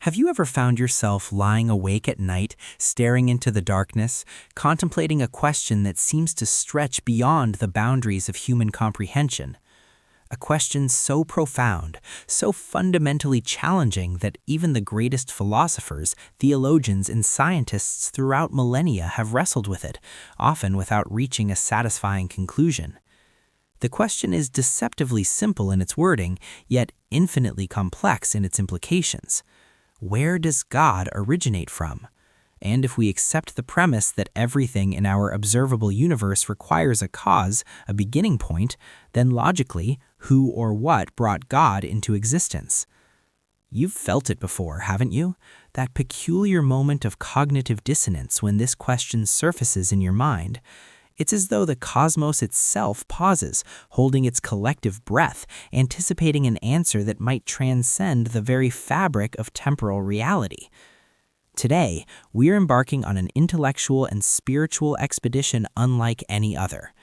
Have you ever found yourself lying awake at night, staring into the darkness, contemplating a question that seems to stretch beyond the boundaries of human comprehension? A question so profound, so fundamentally challenging that even the greatest philosophers, theologians, and scientists throughout millennia have wrestled with it, often without reaching a satisfying conclusion. The question is deceptively simple in its wording, yet infinitely complex in its implications. Where does God originate from? And if we accept the premise that everything in our observable universe requires a cause, a beginning point, then logically, who or what brought God into existence? You've felt it before, haven't you? That peculiar moment of cognitive dissonance when this question surfaces in your mind. It's as though the cosmos itself pauses, holding its collective breath, anticipating an answer that might transcend the very fabric of temporal reality. Today, we're embarking on an intellectual and spiritual expedition unlike any other.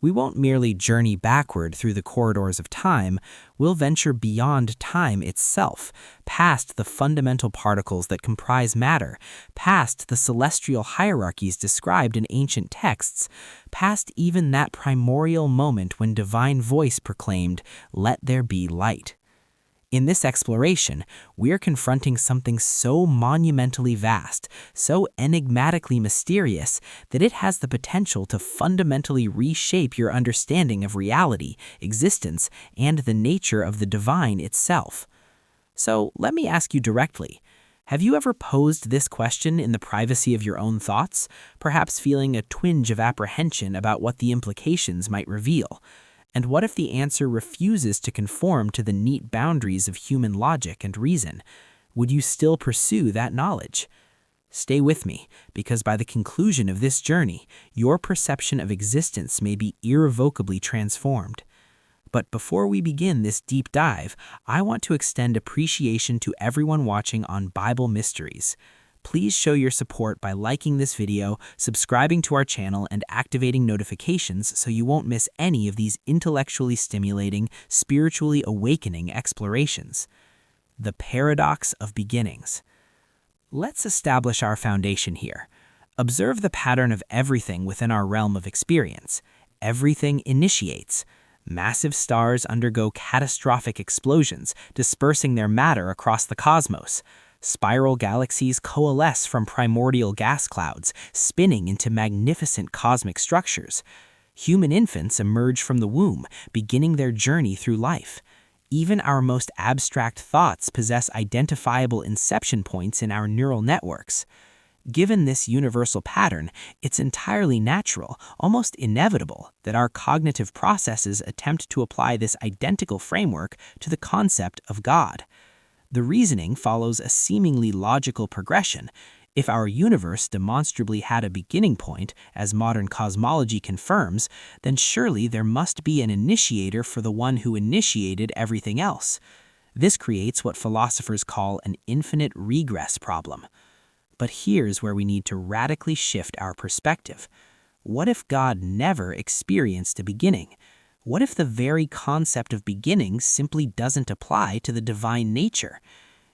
We won't merely journey backward through the corridors of time, we'll venture beyond time itself, past the fundamental particles that comprise matter, past the celestial hierarchies described in ancient texts, past even that primordial moment when divine voice proclaimed, "Let there be light." In this exploration, we're confronting something so monumentally vast, so enigmatically mysterious, that it has the potential to fundamentally reshape your understanding of reality, existence, and the nature of the divine itself. So let me ask you directly, have you ever posed this question in the privacy of your own thoughts, perhaps feeling a twinge of apprehension about what the implications might reveal? And what if the answer refuses to conform to the neat boundaries of human logic and reason? Would you still pursue that knowledge? Stay with me, because by the conclusion of this journey, your perception of existence may be irrevocably transformed. But before we begin this deep dive, I want to extend appreciation to everyone watching on Bible Mysteries. Please show your support by liking this video, subscribing to our channel, and activating notifications so you won't miss any of these intellectually stimulating, spiritually awakening explorations. The paradox of beginnings. Let's establish our foundation here. Observe the pattern of everything within our realm of experience. Everything initiates. Massive stars undergo catastrophic explosions, dispersing their matter across the cosmos. Spiral galaxies coalesce from primordial gas clouds, spinning into magnificent cosmic structures. Human infants emerge from the womb, beginning their journey through life. Even our most abstract thoughts possess identifiable inception points in our neural networks. Given this universal pattern, it's entirely natural, almost inevitable, that our cognitive processes attempt to apply this identical framework to the concept of God. The reasoning follows a seemingly logical progression. If our universe demonstrably had a beginning point, as modern cosmology confirms, then surely there must be an initiator for the one who initiated everything else. This creates what philosophers call an infinite regress problem. But here's where we need to radically shift our perspective. What if God never experienced a beginning? What if the very concept of beginning simply doesn't apply to the divine nature?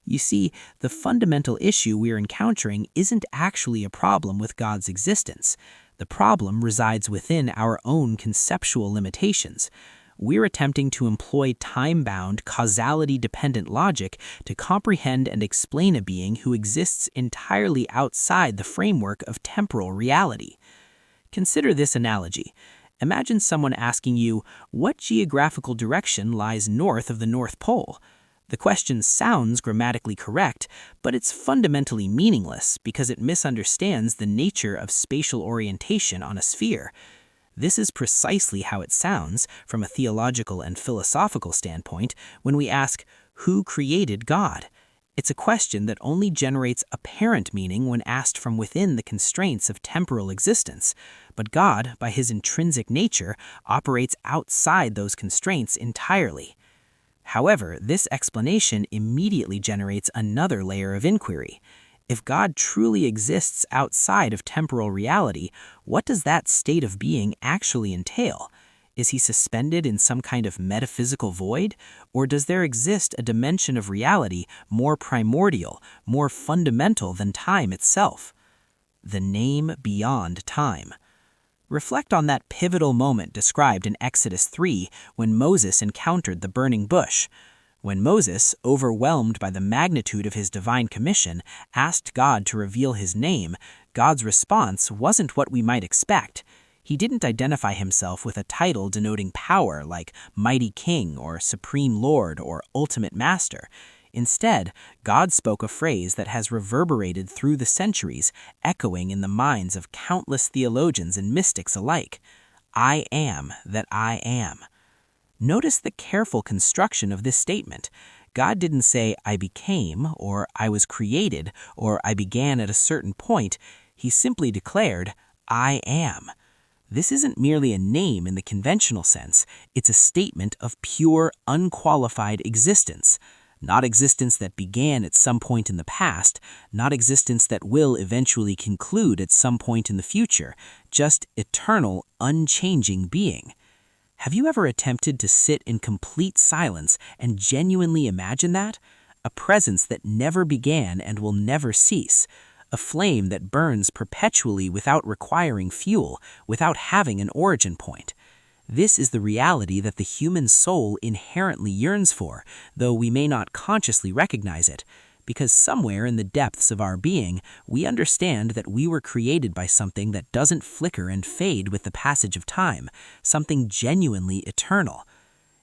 You see, the fundamental issue we're encountering isn't actually a problem with God's existence. The problem resides within our own conceptual limitations. We're attempting to employ time-bound, causality-dependent logic to comprehend and explain a being who exists entirely outside the framework of temporal reality. Consider this analogy. Imagine someone asking you, what geographical direction lies north of the North Pole? The question sounds grammatically correct, but it's fundamentally meaningless because it misunderstands the nature of spatial orientation on a sphere. This is precisely how it sounds, from a theological and philosophical standpoint, when we ask, who created God? It's a question that only generates apparent meaning when asked from within the constraints of temporal existence. But God, by his intrinsic nature, operates outside those constraints entirely. However, this explanation immediately generates another layer of inquiry. If God truly exists outside of temporal reality, what does that state of being actually entail? Is he suspended in some kind of metaphysical void? Or does there exist a dimension of reality more primordial, more fundamental than time itself? The name beyond time. Reflect on that pivotal moment described in Exodus 3 when Moses encountered the burning bush. When Moses, overwhelmed by the magnitude of his divine commission, asked God to reveal his name, God's response wasn't what we might expect. He didn't identify himself with a title denoting power like Mighty King or Supreme Lord or Ultimate Master. Instead, God spoke a phrase that has reverberated through the centuries, echoing in the minds of countless theologians and mystics alike. I am that I am. Notice the careful construction of this statement. God didn't say, I became, or I was created, or I began at a certain point. He simply declared, I am. This isn't merely a name in the conventional sense. It's a statement of pure, unqualified existence. Not existence that began at some point in the past, not existence that will eventually conclude at some point in the future, just eternal, unchanging being. Have you ever attempted to sit in complete silence and genuinely imagine that? A presence that never began and will never cease. A flame that burns perpetually without requiring fuel, without having an origin point. This is the reality that the human soul inherently yearns for, though we may not consciously recognize it, because somewhere in the depths of our being, we understand that we were created by something that doesn't flicker and fade with the passage of time, something genuinely eternal.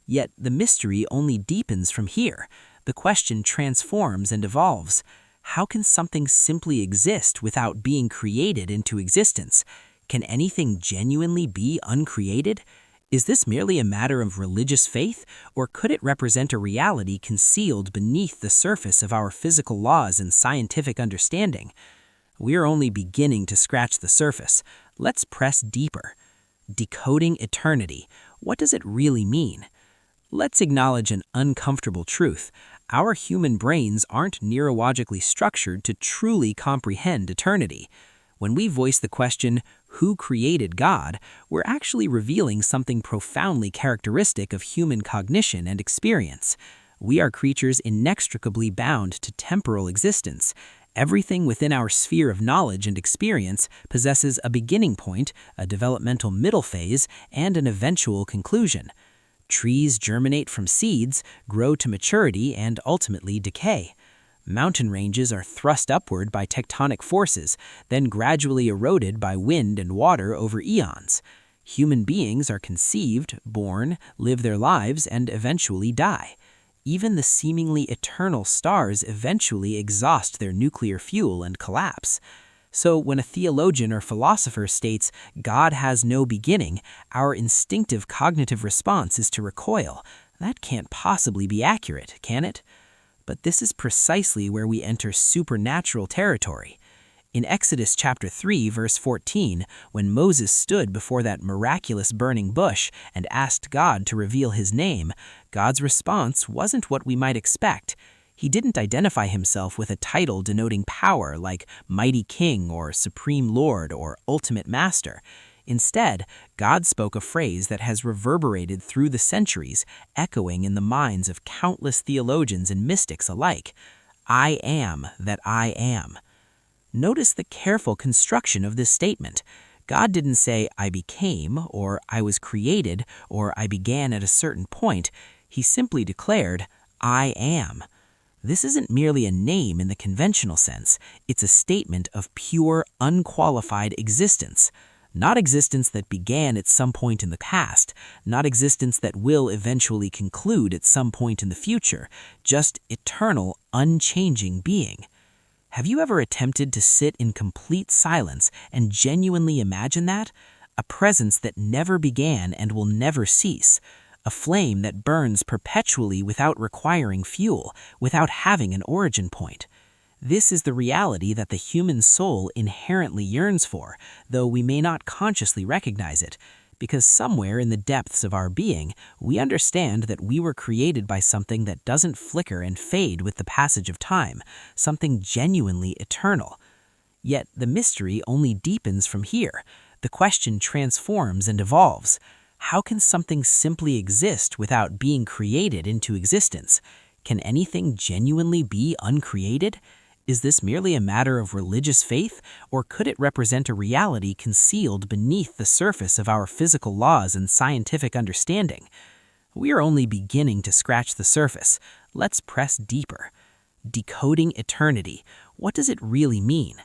Yet the mystery only deepens from here. The question transforms and evolves. How can something simply exist without being created into existence? Can anything genuinely be uncreated? Is this merely a matter of religious faith, or could it represent a reality concealed beneath the surface of our physical laws and scientific understanding? We are only beginning to scratch the surface. Let's press deeper. Decoding eternity. What does it really mean? Let's acknowledge an uncomfortable truth. Our human brains aren't neurologically structured to truly comprehend eternity. When we voice the question, who created God, we're actually revealing something profoundly characteristic of human cognition and experience. We are creatures inextricably bound to temporal existence. Everything within our sphere of knowledge and experience possesses a beginning point, a developmental middle phase, and an eventual conclusion. Trees germinate from seeds, grow to maturity, and ultimately decay. Mountain ranges are thrust upward by tectonic forces, then gradually eroded by wind and water over eons. Human beings are conceived, born, live their lives, and eventually die. Even the seemingly eternal stars eventually exhaust their nuclear fuel and collapse. So when a theologian or philosopher states, God has no beginning, our instinctive cognitive response is to recoil. That can't possibly be accurate, can it? But this is precisely where we enter supernatural territory. In Exodus chapter 3, verse 14, when Moses stood before that miraculous burning bush and asked God to reveal his name, God's response wasn't what we might expect. He didn't identify himself with a title denoting power like Mighty King or Supreme Lord or Ultimate Master. Instead, God spoke a phrase that has reverberated through the centuries, echoing in the minds of countless theologians and mystics alike. I am that I am. Notice the careful construction of this statement. God didn't say, I became, or I was created, or I began at a certain point. He simply declared, I am. This isn't merely a name in the conventional sense. It's a statement of pure, unqualified existence. Not existence that began at some point in the past, not existence that will eventually conclude at some point in the future, just eternal, unchanging being. Have you ever attempted to sit in complete silence and genuinely imagine that? A presence that never began and will never cease. A flame that burns perpetually without requiring fuel, without having an origin point. This is the reality that the human soul inherently yearns for, though we may not consciously recognize it, because somewhere in the depths of our being, we understand that we were created by something that doesn't flicker and fade with the passage of time, something genuinely eternal. Yet the mystery only deepens from here. The question transforms and evolves. How can something simply exist without being created into existence? Can anything genuinely be uncreated? Is this merely a matter of religious faith, or could it represent a reality concealed beneath the surface of our physical laws and scientific understanding? We are only beginning to scratch the surface. Let's press deeper. Decoding eternity. What does it really mean?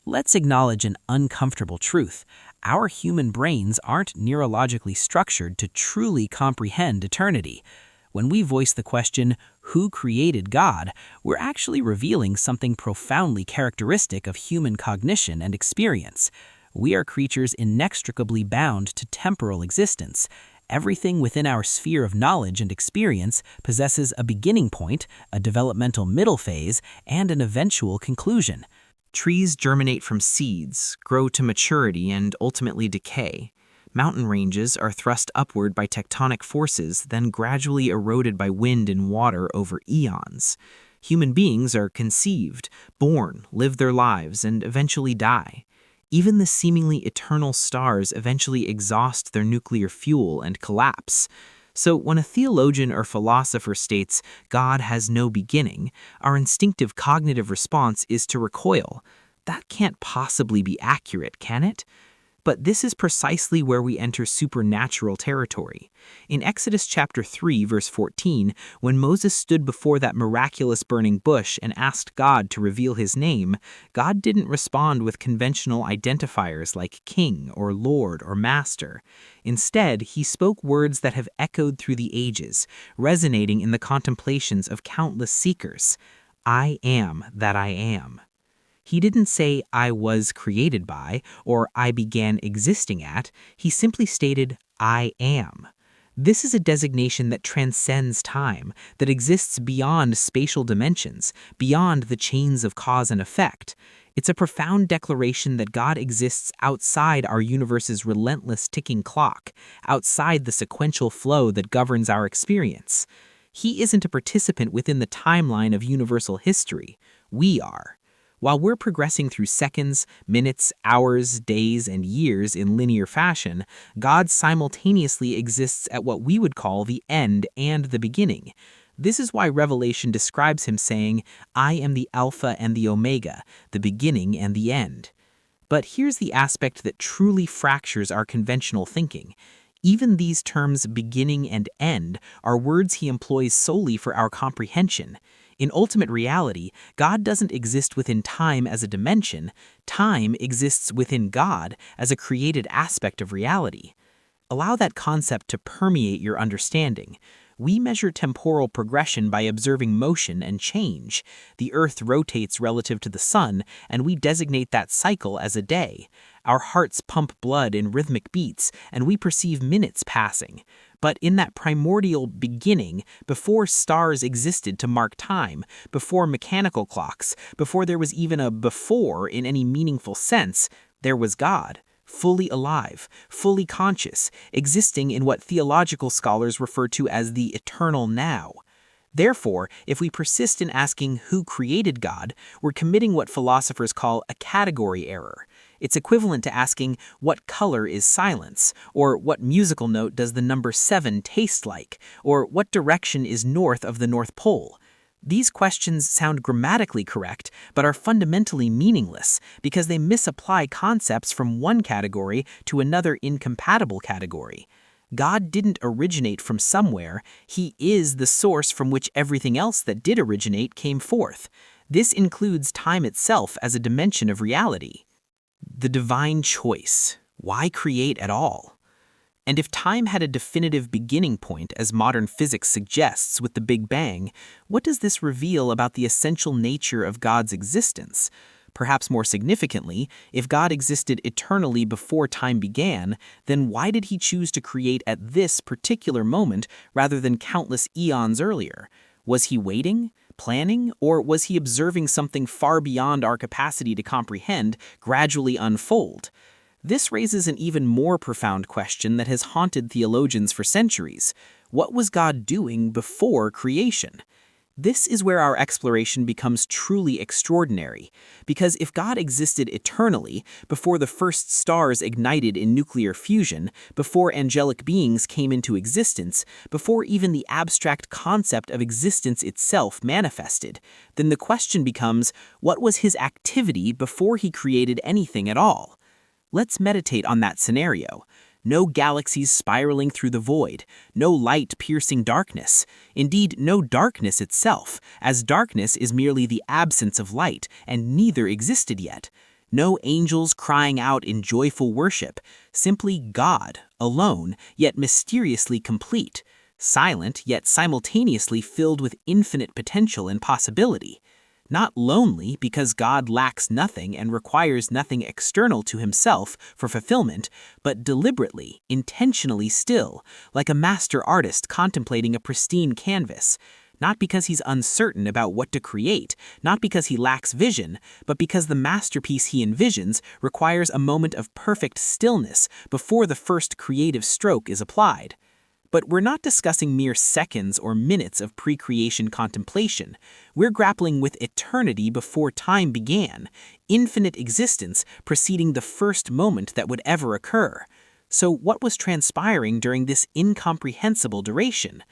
Let's acknowledge an uncomfortable truth. Our human brains aren't neurologically structured to truly comprehend eternity. When we voice the question, who created God, we're actually revealing something profoundly characteristic of human cognition and experience. We are creatures inextricably bound to temporal existence. Everything within our sphere of knowledge and experience possesses a beginning point, a developmental middle phase, and an eventual conclusion. Trees germinate from seeds, grow to maturity, and ultimately decay. Mountain ranges are thrust upward by tectonic forces, then gradually eroded by wind and water over eons. Human beings are conceived, born, live their lives, and eventually die. Even the seemingly eternal stars eventually exhaust their nuclear fuel and collapse. So when a theologian or philosopher states God has no beginning, our instinctive cognitive response is to recoil. That can't possibly be accurate, can it? But this is precisely where we enter supernatural territory. In Exodus chapter 3, verse 14, when Moses stood before that miraculous burning bush and asked God to reveal his name, God didn't respond with conventional identifiers like king or lord or master. Instead, he spoke words that have echoed through the ages, resonating in the contemplations of countless seekers. I am that I am. He didn't say, I was created by, or I began existing at. He simply stated, I am. This is a designation that transcends time, that exists beyond spatial dimensions, beyond the chains of cause and effect. It's a profound declaration that God exists outside our universe's relentless ticking clock, outside the sequential flow that governs our experience. He isn't a participant within the timeline of universal history. We are. While we're progressing through seconds, minutes, hours, days, and years in linear fashion, God simultaneously exists at what we would call the end and the beginning. This is why Revelation describes him saying, I am the Alpha and the Omega, the beginning and the end. But here's the aspect that truly fractures our conventional thinking. Even these terms beginning and end are words he employs solely for our comprehension. In ultimate reality, God doesn't exist within time as a dimension. Time exists within God as a created aspect of reality. Allow that concept to permeate your understanding. We measure temporal progression by observing motion and change. The Earth rotates relative to the sun, and we designate that cycle as a day. Our hearts pump blood in rhythmic beats, and we perceive minutes passing. But in that primordial beginning, before stars existed to mark time, before mechanical clocks, before there was even a before in any meaningful sense, there was God. Fully alive, fully conscious, existing in what theological scholars refer to as the eternal now. Therefore, if we persist in asking who created God, we're committing what philosophers call a category error. It's equivalent to asking what color is silence, or what musical note does the number 7 taste like, or what direction is north of the North Pole. These questions sound grammatically correct, but are fundamentally meaningless because they misapply concepts from one category to another incompatible category. God didn't originate from somewhere. He is the source from which everything else that did originate came forth. This includes time itself as a dimension of reality. The divine choice. Why create at all? And if time had a definitive beginning point, as modern physics suggests with the Big Bang, what does this reveal about the essential nature of God's existence? Perhaps more significantly, if God existed eternally before time began, then why did he choose to create at this particular moment rather than countless eons earlier? Was he waiting, planning, or was he observing something far beyond our capacity to comprehend gradually unfold? This raises an even more profound question that has haunted theologians for centuries. What was God doing before creation? This is where our exploration becomes truly extraordinary, because if God existed eternally, before the first stars ignited in nuclear fusion, before angelic beings came into existence, before even the abstract concept of existence itself manifested, then the question becomes, what was his activity before he created anything at all? Let's meditate on that scenario. No galaxies spiraling through the void, no light piercing darkness, indeed no darkness itself, as darkness is merely the absence of light, and neither existed yet. No angels crying out in joyful worship, simply God, alone, yet mysteriously complete, silent, yet simultaneously filled with infinite potential and possibility. Not lonely because God lacks nothing and requires nothing external to himself for fulfillment, but deliberately, intentionally still, like a master artist contemplating a pristine canvas. Not because he's uncertain about what to create, not because he lacks vision, but because the masterpiece he envisions requires a moment of perfect stillness before the first creative stroke is applied. But we're not discussing mere seconds or minutes of pre-creation contemplation. We're grappling with eternity before time began, infinite existence preceding the first moment that would ever occur. So what was transpiring during this incomprehensible duration?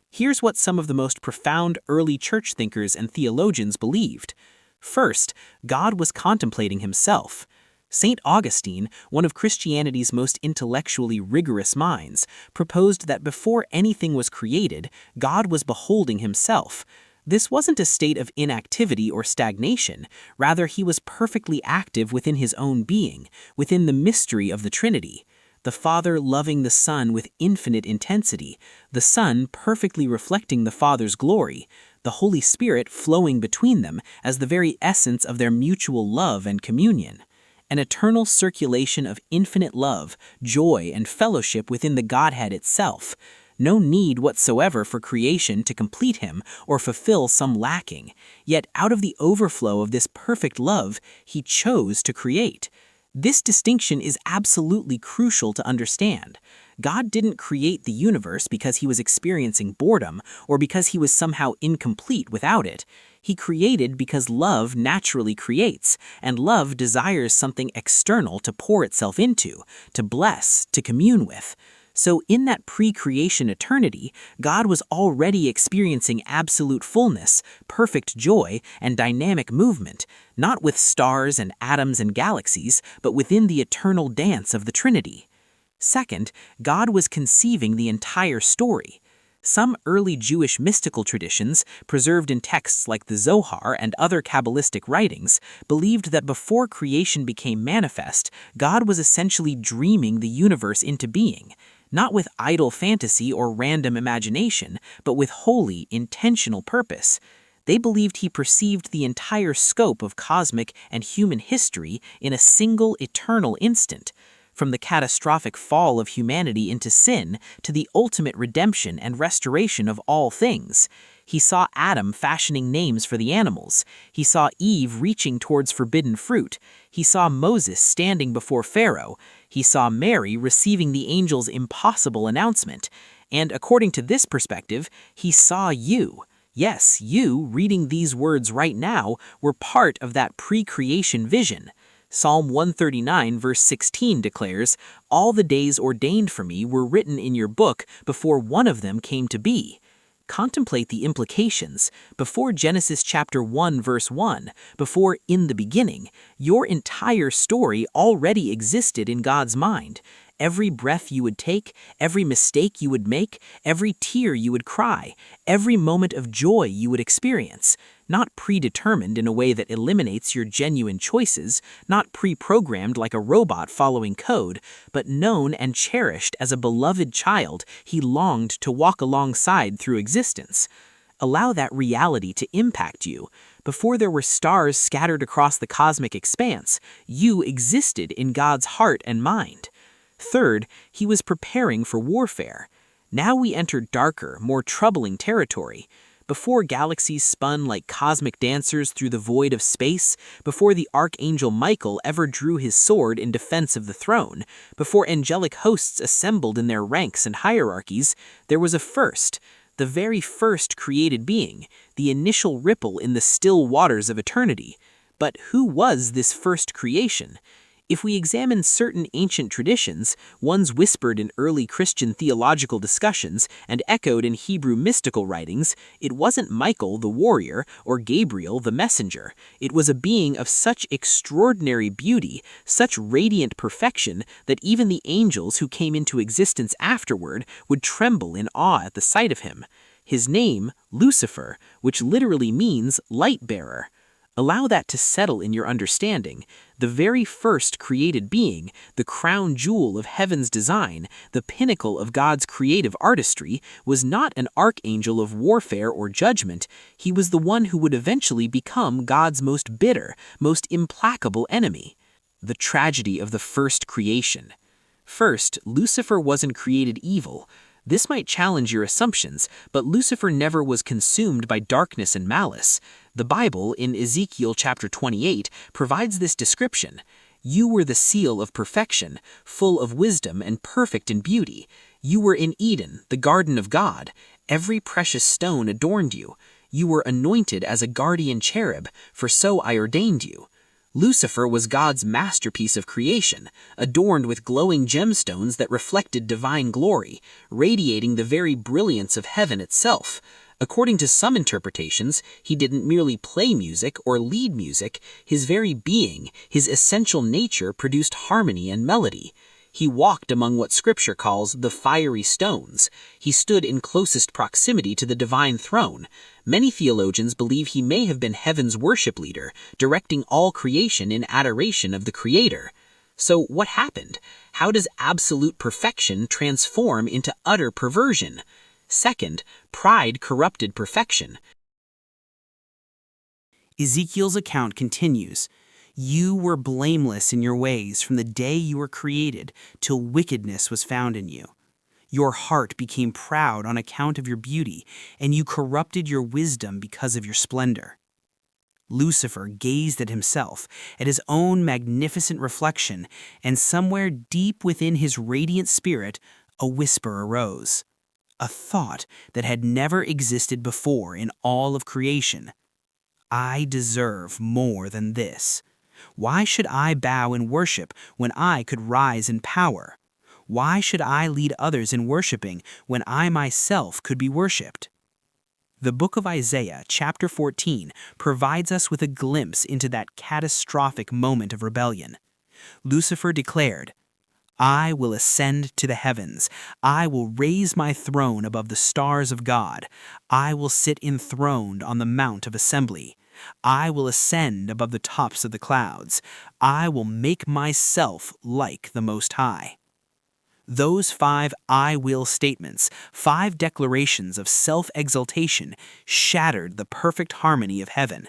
Here's what some of the most profound early church thinkers and theologians believed. First, God was contemplating himself. St. Augustine, one of Christianity's most intellectually rigorous minds, proposed that before anything was created, God was beholding himself. This wasn't a state of inactivity or stagnation, rather he was perfectly active within his own being, within the mystery of the Trinity. The Father loving the Son with infinite intensity, the Son perfectly reflecting the Father's glory, the Holy Spirit flowing between them as the very essence of their mutual love and communion. An eternal circulation of infinite love, joy, and fellowship within the Godhead itself. No need whatsoever for creation to complete him or fulfill some lacking. Yet out of the overflow of this perfect love, he chose to create. This distinction is absolutely crucial to understand. God didn't create the universe because he was experiencing boredom or because he was somehow incomplete without it. He created because love naturally creates, and love desires something external to pour itself into, to bless, to commune with. So in that pre-creation eternity, God was already experiencing absolute fullness, perfect joy, and dynamic movement, not with stars and atoms and galaxies, but within the eternal dance of the Trinity. Second, God was conceiving the entire story. Some early Jewish mystical traditions, preserved in texts like the Zohar and other Kabbalistic writings, believed that before creation became manifest, God was essentially dreaming the universe into being, not with idle fantasy or random imagination, but with holy, intentional purpose. They believed he perceived the entire scope of cosmic and human history in a single eternal instant. From the catastrophic fall of humanity into sin to the ultimate redemption and restoration of all things. He saw Adam fashioning names for the animals. He saw Eve reaching towards forbidden fruit. He saw Moses standing before Pharaoh. He saw Mary receiving the angel's impossible announcement. And according to this perspective, he saw you. Yes, you, reading these words right now, were part of that pre-creation vision. Psalm 139 verse 16 declares, "All the days ordained for me were written in your book before one of them came to be." Contemplate the implications. Before Genesis chapter 1 verse 1, before in the beginning, your entire story already existed in God's mind. Every breath you would take, every mistake you would make, every tear you would cry, every moment of joy you would experience, not predetermined in a way that eliminates your genuine choices, not pre-programmed like a robot following code, but known and cherished as a beloved child he longed to walk alongside through existence. Allow that reality to impact you. Before there were stars scattered across the cosmic expanse, you existed in God's heart and mind. Third, he was preparing for warfare. Now we enter darker, more troubling territory. Before galaxies spun like cosmic dancers through the void of space, before the archangel Michael ever drew his sword in defense of the throne, before angelic hosts assembled in their ranks and hierarchies, there was a first. the very first created being, the initial ripple in the still waters of eternity. But who was this first creation? If we examine certain ancient traditions, ones whispered in early Christian theological discussions and echoed in Hebrew mystical writings, it wasn't Michael the warrior or Gabriel the messenger. It was a being of such extraordinary beauty, such radiant perfection, that even the angels who came into existence afterward would tremble in awe at the sight of him. His name, Lucifer, which literally means light-bearer. Allow that to settle in your understanding. The very first created being, the crown jewel of heaven's design, the pinnacle of God's creative artistry, was not an archangel of warfare or judgment. He was the one who would eventually become God's most bitter, most implacable enemy. The tragedy of the first creation. First, Lucifer wasn't created evil. This might challenge your assumptions, but Lucifer never was consumed by darkness and malice. The Bible, in Ezekiel chapter 28, provides this description. You were the seal of perfection, full of wisdom and perfect in beauty. You were in Eden, the garden of God. Every precious stone adorned you. You were anointed as a guardian cherub, for so I ordained you. Lucifer was God's masterpiece of creation, adorned with glowing gemstones that reflected divine glory, radiating the very brilliance of heaven itself. According to some interpretations, he didn't merely play music or lead music. His very being, his essential nature, produced harmony and melody. He walked among what Scripture calls the fiery stones. He stood in closest proximity to the divine throne. Many theologians believe he may have been heaven's worship leader, directing all creation in adoration of the Creator. So what happened? How does absolute perfection transform into utter perversion? Second, pride corrupted perfection. Ezekiel's account continues. You were blameless in your ways from the day you were created till wickedness was found in you. Your heart became proud on account of your beauty, and you corrupted your wisdom because of your splendor. Lucifer gazed at himself, at his own magnificent reflection, and somewhere deep within his radiant spirit, a whisper arose. A thought that had never existed before in all of creation. I deserve more than this. Why should I bow in worship when I could rise in power? Why should I lead others in worshiping when I myself could be worshipped? The book of Isaiah, chapter 14, provides us with a glimpse into that catastrophic moment of rebellion. Lucifer declared, I will ascend to the heavens. I will raise my throne above the stars of God. I will sit enthroned on the mount of assembly. I will ascend above the tops of the clouds. I will make myself like the Most High. Those 5 I will statements, 5 declarations of self-exaltation, shattered the perfect harmony of heaven.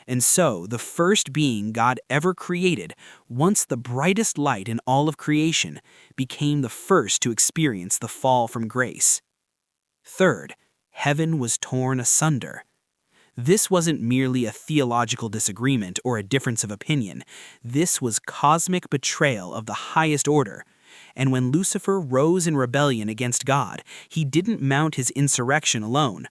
And so, the first being God ever created, once the brightest light in all of creation, became the first to experience the fall from grace. Third, heaven was torn asunder. This wasn't merely a theological disagreement or a difference of opinion. This was cosmic betrayal of the highest order. And when Lucifer rose in rebellion against God, he didn't mount his insurrection alone.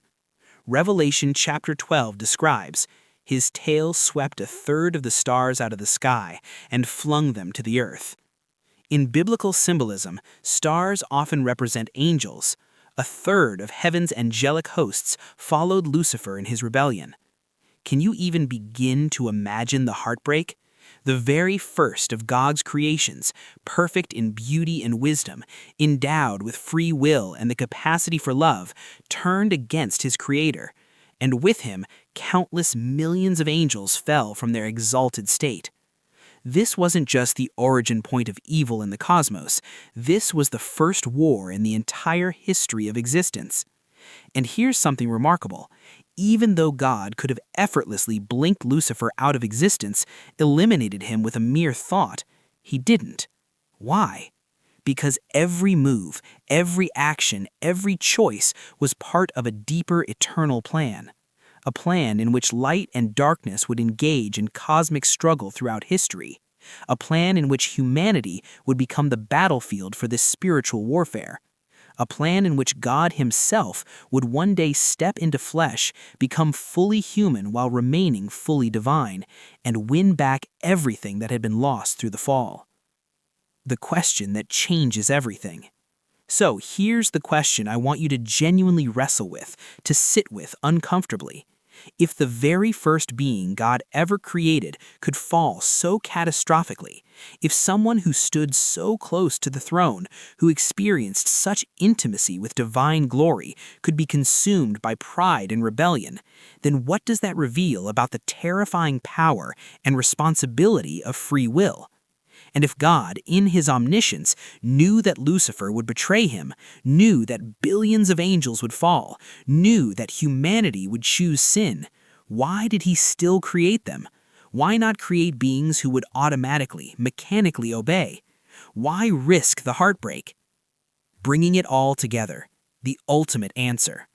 Revelation chapter 12 describes, his tail swept 1/3 of the stars out of the sky and flung them to the earth. In biblical symbolism, stars often represent angels. 1/3 of heaven's angelic hosts followed Lucifer in his rebellion. Can you even begin to imagine the heartbreak? The very first of God's creations, perfect in beauty and wisdom, endowed with free will and the capacity for love, turned against his Creator. And with him, countless millions of angels fell from their exalted state. This wasn't just the origin point of evil in the cosmos. This was the first war in the entire history of existence. And here's something remarkable. Even though God could have effortlessly blinked Lucifer out of existence, eliminated him with a mere thought, he didn't. Why? Because every move, every action, every choice was part of a deeper eternal plan. A plan in which light and darkness would engage in cosmic struggle throughout history. A plan in which humanity would become the battlefield for this spiritual warfare. a plan in which God himself would one day step into flesh, become fully human while remaining fully divine, and win back everything that had been lost through the fall. The question that changes everything. So here's the question I want you to genuinely wrestle with, to sit with uncomfortably. If the very first being God ever created could fall so catastrophically, if someone who stood so close to the throne, who experienced such intimacy with divine glory, could be consumed by pride and rebellion, then what does that reveal about the terrifying power and responsibility of free will? And if God, in his omniscience, knew that Lucifer would betray him, knew that billions of angels would fall, knew that humanity would choose sin, why did he still create them? Why not create beings who would automatically, mechanically obey? Why risk the heartbreak? Bringing it all together, the ultimate answer.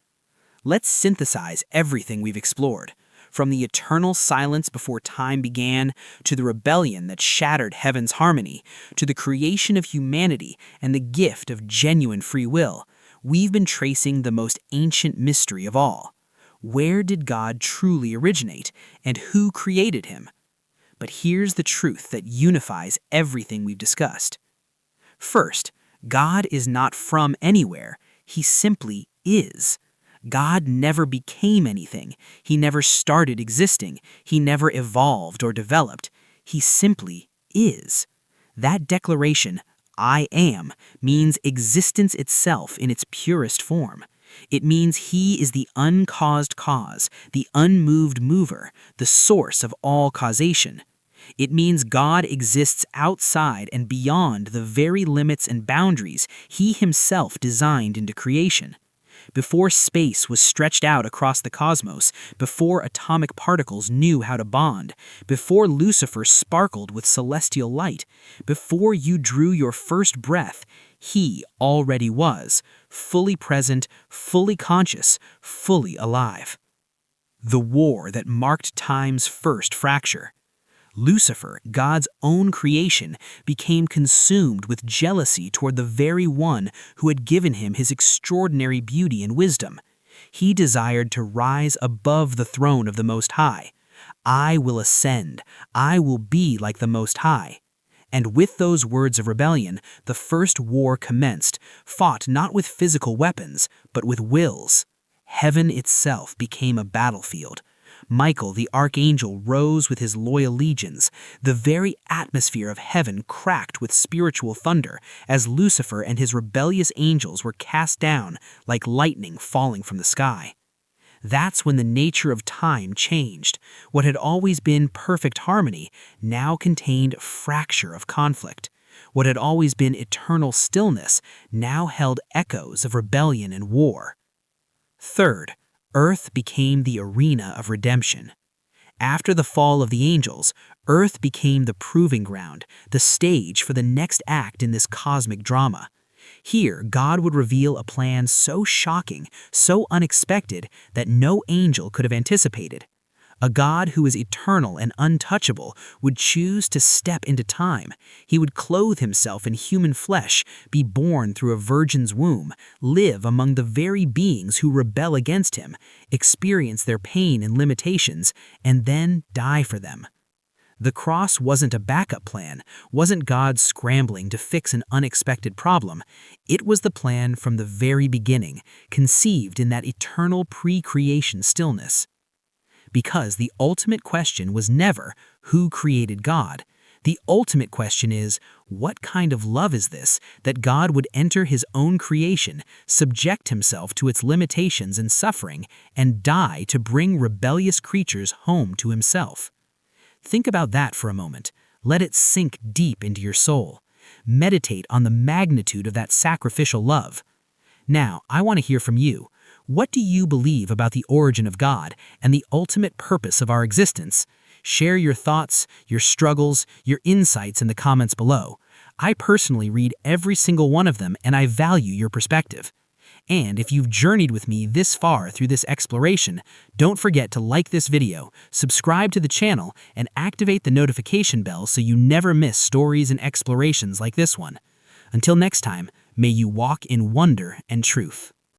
Let's synthesize everything we've explored. From the eternal silence before time began, to the rebellion that shattered heaven's harmony, to the creation of humanity and the gift of genuine free will, we've been tracing the most ancient mystery of all. Where did God truly originate, and who created him? But here's the truth that unifies everything we've discussed. First, God is not from anywhere, he simply is. God never became anything. He never started existing. He never evolved or developed. He simply is. That declaration, I am, means existence itself in its purest form. It means he is the uncaused cause, the unmoved mover, the source of all causation. It means God exists outside and beyond the very limits and boundaries he himself designed into creation. Before space was stretched out across the cosmos, before atomic particles knew how to bond, before Lucifer sparkled with celestial light, before you drew your first breath, he already was, fully present, fully conscious, fully alive. The war that marked time's first fracture. Lucifer, God's own creation, became consumed with jealousy toward the very one who had given him his extraordinary beauty and wisdom. He desired to rise above the throne of the Most High. I will ascend. I will be like the Most High. And with those words of rebellion, the first war commenced, fought not with physical weapons, but with wills. Heaven itself became a battlefield. Michael, the archangel, rose with his loyal legions. The very atmosphere of heaven cracked with spiritual thunder as Lucifer and his rebellious angels were cast down like lightning falling from the sky. That's when the nature of time changed. What had always been perfect harmony now contained fracture of conflict. What had always been eternal stillness now held echoes of rebellion and war. Third, Earth became the arena of redemption. After the fall of the angels, Earth became the proving ground, the stage for the next act in this cosmic drama. Here, God would reveal a plan so shocking, so unexpected, that no angel could have anticipated. A God who is eternal and untouchable would choose to step into time. He would clothe himself in human flesh, be born through a virgin's womb, live among the very beings who rebel against him, experience their pain and limitations, and then die for them. The cross wasn't a backup plan, wasn't God scrambling to fix an unexpected problem. It was the plan from the very beginning, conceived in that eternal pre-creation stillness. Because the ultimate question was never, who created God? The ultimate question is, what kind of love is this that God would enter his own creation, subject himself to its limitations and suffering, and die to bring rebellious creatures home to himself? Think about that for a moment. Let it sink deep into your soul. Meditate on the magnitude of that sacrificial love. Now, I want to hear from you. What do you believe about the origin of God and the ultimate purpose of our existence? Share your thoughts, your struggles, your insights in the comments below. I personally read every single one of them, and I value your perspective. And if you've journeyed with me this far through this exploration, don't forget to like this video, subscribe to the channel, and activate the notification bell so you never miss stories and explorations like this one. Until next time, may you walk in wonder and truth.